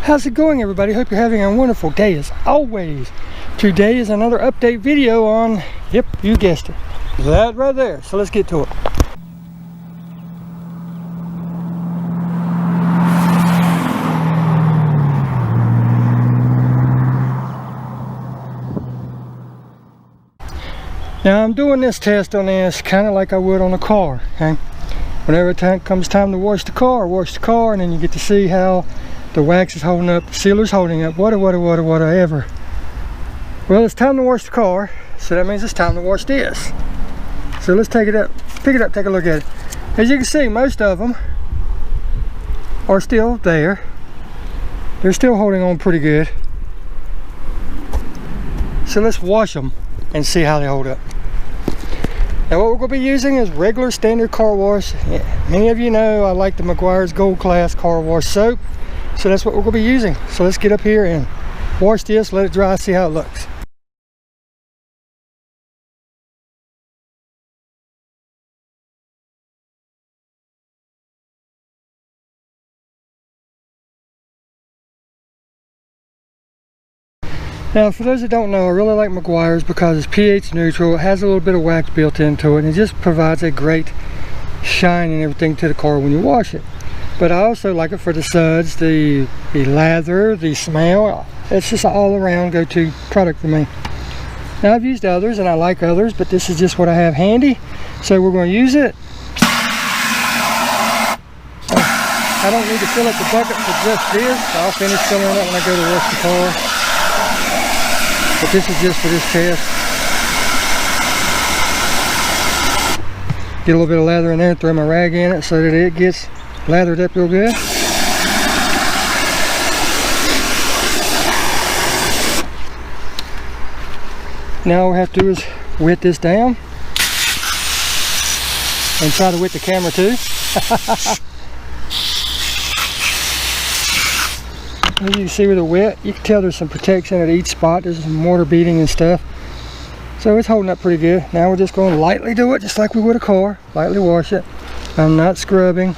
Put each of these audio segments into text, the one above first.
How's it going, everybody? Hope you're having a wonderful day as always. Today is another update video on, yep, you guessed it, that right there. So let's get to it. Now I'm doing this test on this kind of like I would on a car, okay? Whenever it comes time to wash the car, and then you get to see how the wax is holding up, the sealer's holding up, whatever. Well, it's time to wash the car, so that means it's time to wash this. So let's take it up, pick it up, take a look at it. As you can see, most of them are still there. They're still holding on pretty good. So let's wash them and see how they hold up. Now what we're going to be using is regular standard car wash. Many of you know I like the Meguairs Gold Class car wash soap. So that's what we're going to be using. So let's get up here and wash this, let it dry, see how it looks. Now for those that don't know, I really like Meguairs because it's pH neutral. It has a little bit of wax built into it, and it just provides a great shine and everything to the car when you wash it. But I also like it for the suds, the lather, the smell. It's just an all-around go-to product for me. Now I've used others and I like others, but this is just what I have handy. So we're going to use it. I don't need to fill up the bucket for just this. I'll finish filling it up when I go to wash the car. But this is just for this test. Get a little bit of lather in there, throw my rag in it so that it gets lathered up real good. Now all we have to do is wet this down and try to wet the camera too. As you can see with the wet, you can tell there's some protection at each spot. There's some mortar beading and stuff. So it's holding up pretty good. Now we're just going to lightly do it just like we would a car. Lightly wash it. I'm not scrubbing.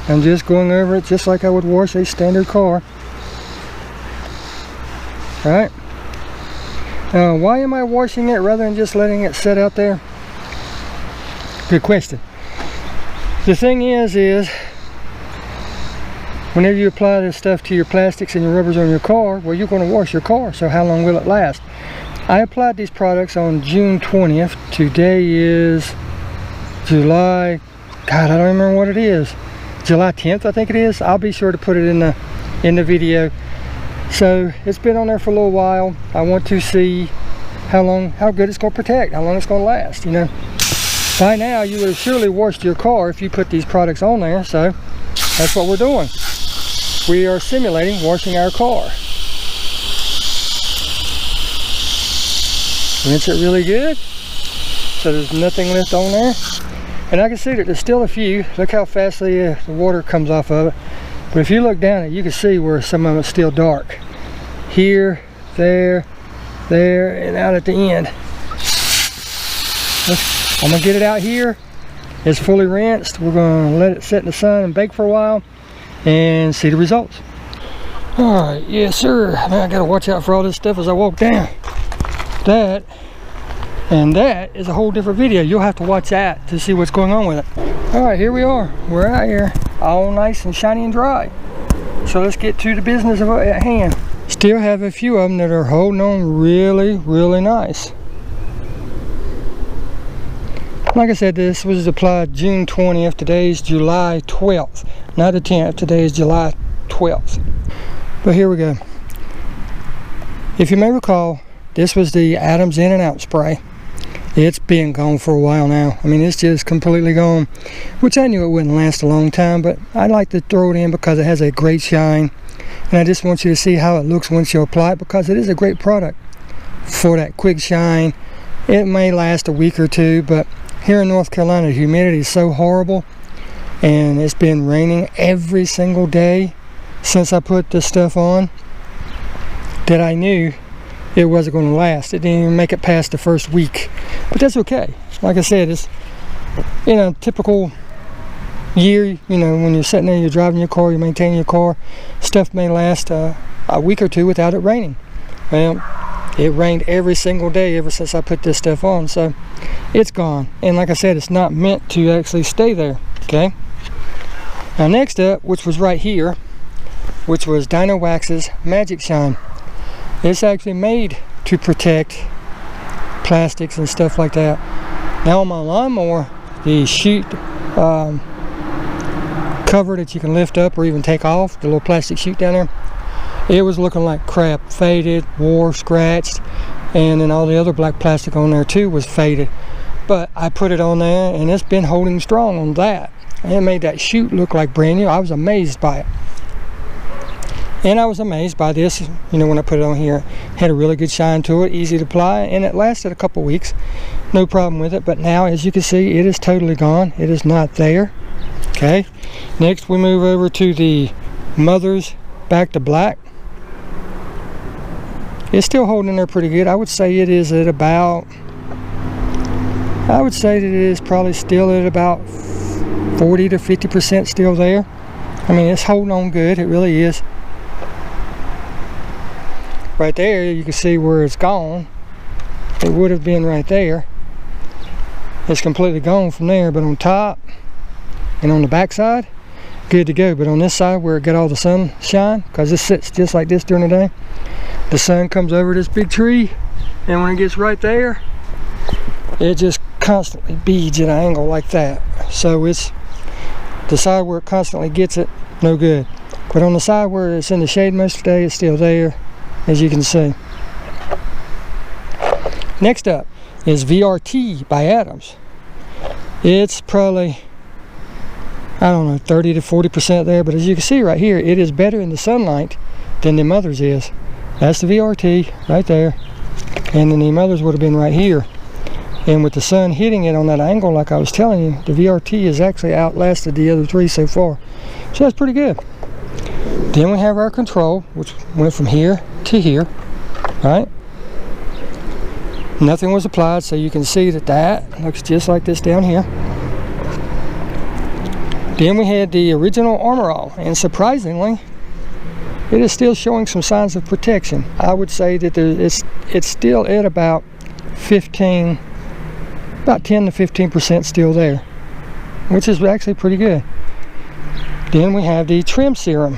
I'm just going over it just like I would wash a standard car. Right? Now, why am I washing it rather than just letting it sit out there? Good question. The thing is whenever you apply this stuff to your plastics and your rubbers on your car, well, you're going to wash your car, so how long will it last? I applied these products on June 20th. Today is July, God, I don't remember what it is. July 10th, I think it is. I'll be sure to put it in the video. So it's been on there for a little while. I want to see how good it's going to protect, how long it's going to last, you know. By now you would have surely washed your car if you put these products on there, so that's what we're doing. We are simulating washing our car. Rinse it really good so there's nothing left on there. And I can see that there's still a few. Look how fast the water comes off of it. But if you look down it, you can see where some of it's still dark. Here, there, and out at the end. I'm going to get it out here. It's fully rinsed. We're going to let it sit in the sun and bake for a while and see the results. Alright, yes sir. Now I got to watch out for all this stuff as I walk down. That and that is a whole different video. You'll have to watch that to see what's going on with it. Alright, here we are. We're out here. All nice and shiny and dry. So let's get to the business at hand. Still have a few of them that are holding on really nice. Like I said, this was applied June 20th. Today's July 12th. Not the 10th. Today is July 12th. But here we go. If you may recall, this was the Adams In and Out spray. It's been gone for a while now. I mean, it's just completely gone, which I knew it wouldn't last a long time, but I like to throw it in because it has a great shine, and I just want you to see how it looks once you apply it, because it is a great product for that quick shine. It may last a week or two, but here in North Carolina, the humidity is so horrible, and it's been raining every single day since I put this stuff on, that I knew it wasn't going to last. It didn't even make it past the first week, but that's okay. Like I said, it's, you know, typical year, you know, when you're sitting there, you're driving your car, you're maintaining your car, stuff may last a week or two without it raining. Well, it rained every single day ever since I put this stuff on, so it's gone. And like I said, it's not meant to actually stay there, okay? Now next up, which was right here, which was Dinowax's Magic Shine. It's actually made to protect plastics and stuff like that. Now on my lawnmower, the chute cover that you can lift up or even take off, the little plastic chute down there, it was looking like crap, faded, wore, scratched, and then all the other black plastic on there too was faded. But I put it on there and it's been holding strong on that, and it made that chute look like brand new. I was amazed by it. And I was amazed by this, you know, when I put it on here. It had a really good shine to it, easy to apply, and it lasted a couple weeks. No problem with it, but now, as you can see, it is totally gone. It is not there. Okay, next we move over to the Mother's Back to Black. It's still holding in there pretty good. I would say it is at about, I would say that it is probably still at about 40 to 50% still there. I mean, it's holding on good, it really is. Right there, you can see where it's gone. It would have been right there. It's completely gone from there, but on top and on the back side, good to go. But on this side where it got all the sunshine, because this sits just like this during the day, the sun comes over this big tree, and when it gets right there, it just constantly beads at an angle like that. So it's the side where it constantly gets it, no good. But on the side where it's in the shade most of the day, it's still there, as you can see. Next up is VRT by Adams. It's probably, I don't know, 30 to 40% there, but as you can see right here, it is better in the sunlight than the Mother's is. That's the VRT right there, and then the Mother's would have been right here. And with the sun hitting it on that angle, like I was telling you, the VRT has actually outlasted the other three so far. So that's pretty good. Then we have our control, which went from here to here, right? Nothing was applied, so you can see that that looks just like this down here. Then we had the original Armor All, and surprisingly, it is still showing some signs of protection. I would say that it's still at about 10 to 15% still there, which is actually pretty good. Then we have the Trim Serum,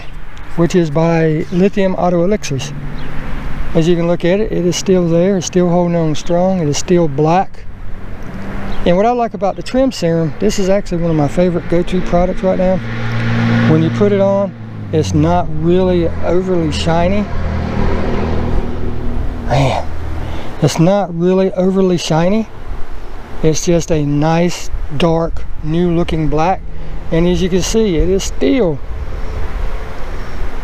which is by Lithium Auto Elixirs. As you can look at it, it is still there, it's still holding on strong, it is still black. And what I like about the Trim Serum, this is actually one of my favorite go-to products right now. When you put it on, it's not really overly shiny. Man, it's not really overly shiny. It's just a nice, dark, new-looking black. And as you can see, it is still,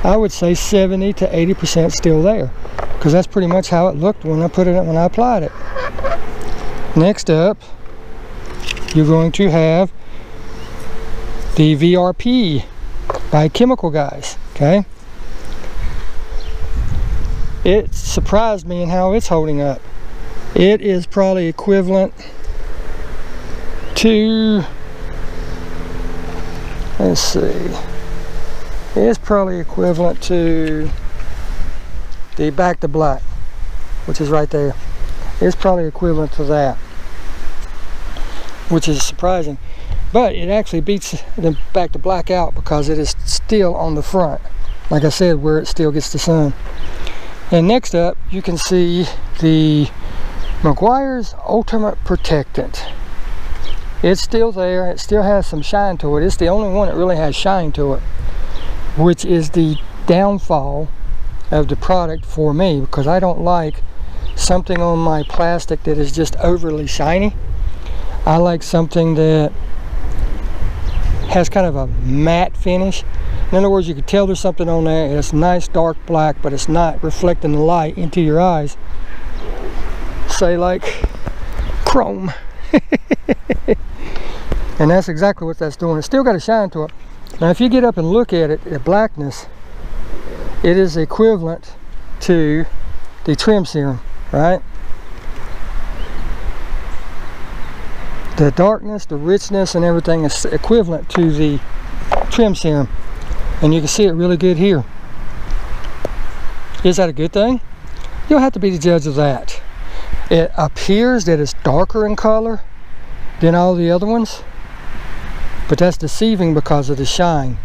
I would say 70 to 80% still there, because that's pretty much how it looked when I put it when I applied it. Next up, you're going to have the VRP by Chemical Guys. Okay, it surprised me in how it's holding up. It is probably equivalent to, let's see, it's probably equivalent to the Back to Black, which is right there. It's probably equivalent to that, which is surprising. But it actually beats the Back to Black out because it is still on the front, like I said, where it still gets the sun. And next up, you can see the Meguairs Ultimate Protectant. It's still there, it still has some shine to it. It's the only one that really has shine to it, which is the downfall of the product for me, because I don't like something on my plastic that is just overly shiny. I like something that has kind of a matte finish. In other words, you can tell there's something on there, and it's nice dark black, but it's not reflecting the light into your eyes. Say like chrome. And that's exactly what that's doing. It's still got a shine to it. Now if you get up and look at it, the blackness, it is equivalent to the Trim Serum, right? the darkness, the richness, and everything is equivalent to the trim serum. And you can see it really good here. Is that a good thing? You'll have to be the judge of that. It appears that it's darker in color than all the other ones, but that's deceiving because of the shine.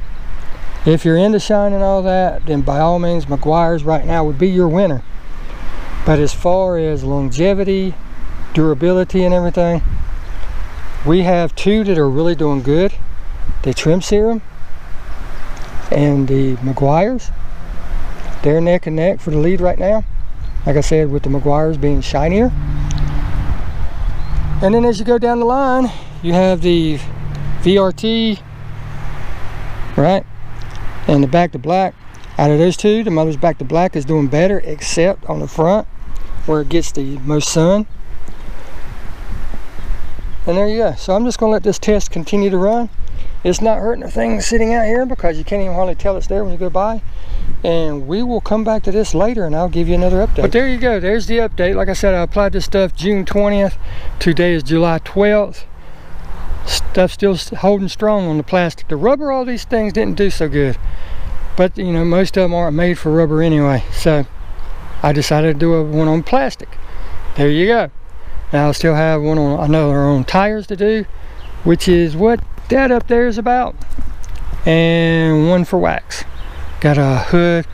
If you're into shine and all that, then by all means Meguiars right now would be your winner. But as far as longevity, durability, and everything, we have two that are really doing good. The trim serum and the Meguiars. They're neck and neck for the lead right now. Like I said, with the Meguiars being shinier. And then as you go down the line, you have the VRT, right? And the back to black. Out of those two, the mother's back to black is doing better, except on the front where it gets the most sun. And there you go. So I'm just going to let this test continue to run. It's not hurting the thing sitting out here because you can't even hardly tell it's there when you go by. And we will come back to this later and I'll give you another update. But there you go. There's the update. Like I said, I applied this stuff June 20th. Today is July 12th. Stuff's still holding strong on the plastic. The rubber, all these things didn't do so good. But, you know, most of them aren't made for rubber anyway. So I decided to do one on plastic. There you go. Now I still have one on another on tires to do, which is what that up there is about, and one for wax. Got a hood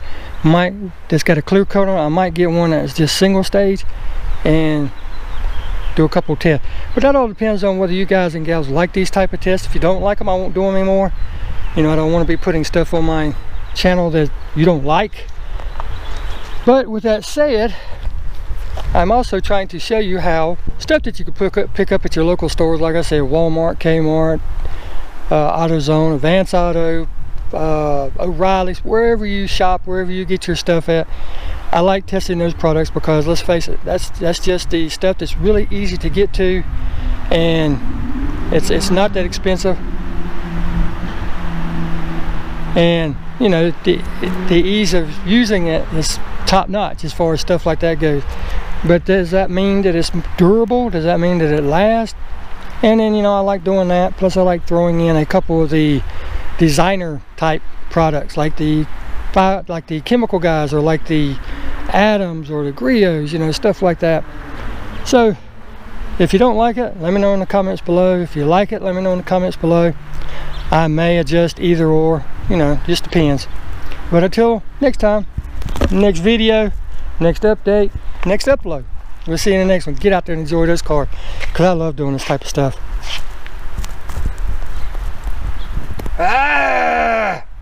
that's got a clear coat on it. I might get one that's just single stage and do a couple tests, but that all depends on whether you guys and gals like these type of tests. If you don't like them, I won't do them anymore. You know, I don't want to be putting stuff on my channel that you don't like. But with that said, I'm also trying to show you how stuff that you can pick up at your local stores, like I said, Walmart, Kmart, AutoZone, Advance Auto, O'Reilly's, wherever you shop, wherever you get your stuff at. I like testing those products because, let's face it, that's just the stuff that's really easy to get to, and it's not that expensive. And you know, the ease of using it is top notch as far as stuff like that goes. But does that mean that it's durable? Does that mean that it lasts? And then, you know, I like doing that. Plus I like throwing in a couple of the designer type products, like the chemical guys, or like the Adams or the Griots, you know, stuff like that. So if you don't like it, let me know in the comments below. If you like it, let me know in the comments below. I may adjust either or, you know, just depends. But until next time, next video, next update, next upload, we'll see you in the next one. Get out there and enjoy those cars, because I love doing this type of stuff.